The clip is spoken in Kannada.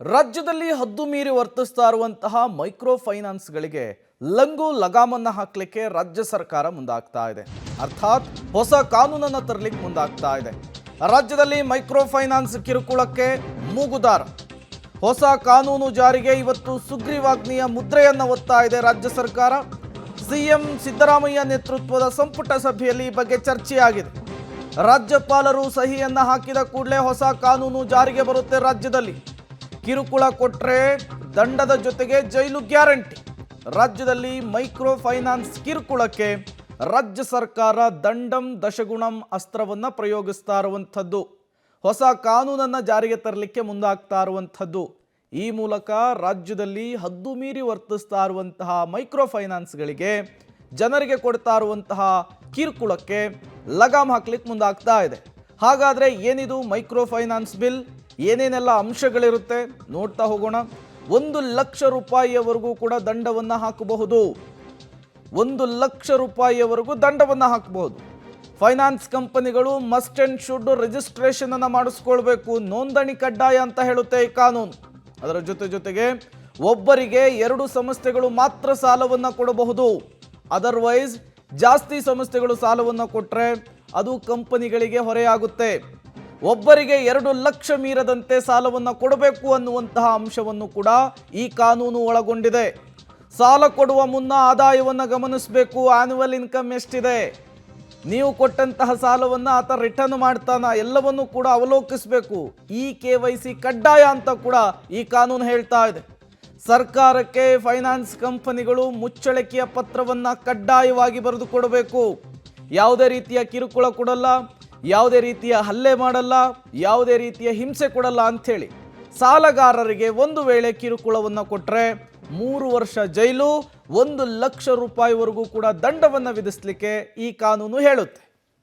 ರಾಜ್ಯದಲ್ಲಿ ಹದ್ದು ಮೀರಿ ವರ್ತಿಸ್ತಾ ಇರುವಂತಹ ಮೈಕ್ರೋ ಫೈನಾನ್ಸ್ಗಳಿಗೆ ಲಂಗು ಲಗಾಮನ್ನ ಹಾಕಲಿಕ್ಕೆ ರಾಜ್ಯ ಸರ್ಕಾರ ಮುಂದಾಗ್ತಾ ಇದೆ. ಅರ್ಥಾತ್ ಹೊಸ ಕಾನೂನನ್ನು ತರಲಿಕ್ಕೆ ಮುಂದಾಗ್ತಾ ಇದೆ. ರಾಜ್ಯದಲ್ಲಿ ಮೈಕ್ರೋ ಫೈನಾನ್ಸ್ ಕಿರುಕುಳಕ್ಕೆ ಮೂಗುದಾರ. ಹೊಸ ಕಾನೂನು ಜಾರಿಗೆ ಇವತ್ತು ಸುಗ್ರೀವಾಜ್ಞೆಯ ಮುದ್ರೆಯನ್ನು ಒತ್ತಾ ಇದೆ ರಾಜ್ಯ ಸರ್ಕಾರ. ಸಿಎಂ ಸಿದ್ದರಾಮಯ್ಯ ನೇತೃತ್ವದ ಸಂಪುಟ ಸಭೆಯಲ್ಲಿ ಈ ಬಗ್ಗೆ ಚರ್ಚೆಯಾಗಿದೆ. ರಾಜ್ಯಪಾಲರು ಸಹಿಯನ್ನ ಹಾಕಿದ ಕೂಡಲೇ ಹೊಸ ಕಾನೂನು ಜಾರಿಗೆ ಬರುತ್ತೆ. ರಾಜ್ಯದಲ್ಲಿ ಕಿರುಕುಳ ಕೊಟ್ಟರೆ ದಂಡದ ಜೊತೆಗೆ ಜೈಲು ಗ್ಯಾರಂಟಿ. ರಾಜ್ಯದಲ್ಲಿ ಮೈಕ್ರೋ ಫೈನಾನ್ಸ್ ಕಿರುಕುಳಕ್ಕೆ ರಾಜ್ಯ ಸರ್ಕಾರ ದಂಡಂ ದಶಗುಣಂ ಅಸ್ತ್ರವನ್ನು ಪ್ರಯೋಗಿಸ್ತಾ ಇರುವಂಥದ್ದು. ಹೊಸ ಕಾನೂನನ್ನು ಜಾರಿಗೆ ತರಲಿಕ್ಕೆ ಮುಂದಾಗ್ತಾ ಇರುವಂಥದ್ದು. ಈ ಮೂಲಕ ರಾಜ್ಯದಲ್ಲಿ ಹದ್ದು ಮೀರಿ ವರ್ತಿಸ್ತಾ ಇರುವಂತಹ ಮೈಕ್ರೋ ಫೈನಾನ್ಸ್ಗಳಿಗೆ, ಜನರಿಗೆ ಕೊಡ್ತಾ ಇರುವಂತಹ ಕಿರುಕುಳಕ್ಕೆ ಲಗಾಮ್ ಹಾಕ್ಲಿಕ್ಕೆ ಮುಂದಾಗ್ತಾ ಇದೆ. ಹಾಗಾದರೆ ಏನಿದು ಮೈಕ್ರೋ ಫೈನಾನ್ಸ್ ಬಿಲ್? ಏನೇನೆಲ್ಲ ಅಂಶಗಳಿರುತ್ತೆ ನೋಡ್ತಾ ಹೋಗೋಣ. 1 ಲಕ್ಷ ರೂಪಾಯಿಯವರೆಗೂ ಕೂಡ ದಂಡವನ್ನು ಹಾಕಬಹುದು. 1 ಲಕ್ಷ ರೂಪಾಯಿಯವರೆಗೂ ದಂಡವನ್ನು ಹಾಕಬಹುದು. ಫೈನಾನ್ಸ್ ಕಂಪನಿಗಳು ಮಸ್ಟ್ ಆ್ಯಂಡ್ ಶುಡ್ ರಿಜಿಸ್ಟ್ರೇಷನ್ ಅನ್ನು ಮಾಡಿಸ್ಕೊಳ್ಬೇಕು. ನೋಂದಣಿ ಕಡ್ಡಾಯ ಅಂತ ಹೇಳುತ್ತೆ ಈ ಕಾನೂನು. ಅದರ ಜೊತೆಗೆ ಒಬ್ಬರಿಗೆ 2 ಸಂಸ್ಥೆಗಳು ಮಾತ್ರ ಸಾಲವನ್ನು ಕೊಡಬಹುದು. ಅದರ್ವೈಸ್ ಜಾಸ್ತಿ ಸಂಸ್ಥೆಗಳು ಸಾಲವನ್ನು ಕೊಟ್ಟರೆ ಅದು ಕಂಪನಿಗಳಿಗೆ ಹೊರೆಯಾಗುತ್ತೆ. ಒಬ್ಬರಿಗೆ 2 ಲಕ್ಷ ಮೀರದಂತೆ ಸಾಲವನ್ನು ಕೊಡಬೇಕು ಅನ್ನುವಂತಹ ಅಂಶವನ್ನು ಕೂಡ ಈ ಕಾನೂನು ಒಳಗೊಂಡಿದೆ. ಸಾಲ ಕೊಡುವ ಮುನ್ನ ಆದಾಯವನ್ನು ಗಮನಿಸಬೇಕು. ಆನ್ಯುವಲ್ ಇನ್ಕಮ್ ಎಷ್ಟಿದೆ, ನೀವು ಕೊಟ್ಟಂತಹ ಸಾಲವನ್ನು ಆತ ರಿಟರ್ನ್ ಮಾಡ್ತಾನ, ಎಲ್ಲವನ್ನೂ ಕೂಡ ಅವಲೋಕಿಸಬೇಕು. ಈ KYC ಕಡ್ಡಾಯ ಅಂತ ಕೂಡ ಈ ಕಾನೂನು ಹೇಳ್ತಾ ಇದೆ. ಸರ್ಕಾರಕ್ಕೆ ಫೈನಾನ್ಸ್ ಕಂಪನಿಗಳು ಮುಚ್ಚಳಿಕೆಯ ಪತ್ರವನ್ನು ಕಡ್ಡಾಯವಾಗಿ ಬರೆದು ಕೊಡಬೇಕು. ಯಾವುದೇ ರೀತಿಯ ಕಿರುಕುಳ ಕೊಡಲ್ಲ, ಯಾವುದೇ ರೀತಿಯ ಹಲ್ಲೆ ಮಾಡಲ್ಲ, ಯಾವುದೇ ರೀತಿಯ ಹಿಂಸೆ ಕೊಡಲ್ಲ ಅಂಥೇಳಿ ಸಾಲಗಾರರಿಗೆ ಒಂದು ವೇಳೆ ಕಿರುಕುಳವನ್ನು ಕೊಟ್ಟರೆ 3 ವರ್ಷ ಜೈಲು, 1 ಲಕ್ಷ ರೂಪಾಯಿವರೆಗೂ ಕೂಡ ದಂಡವನ್ನು ವಿಧಿಸಲಿಕ್ಕೆ ಈ ಕಾನೂನು ಹೇಳುತ್ತೆ.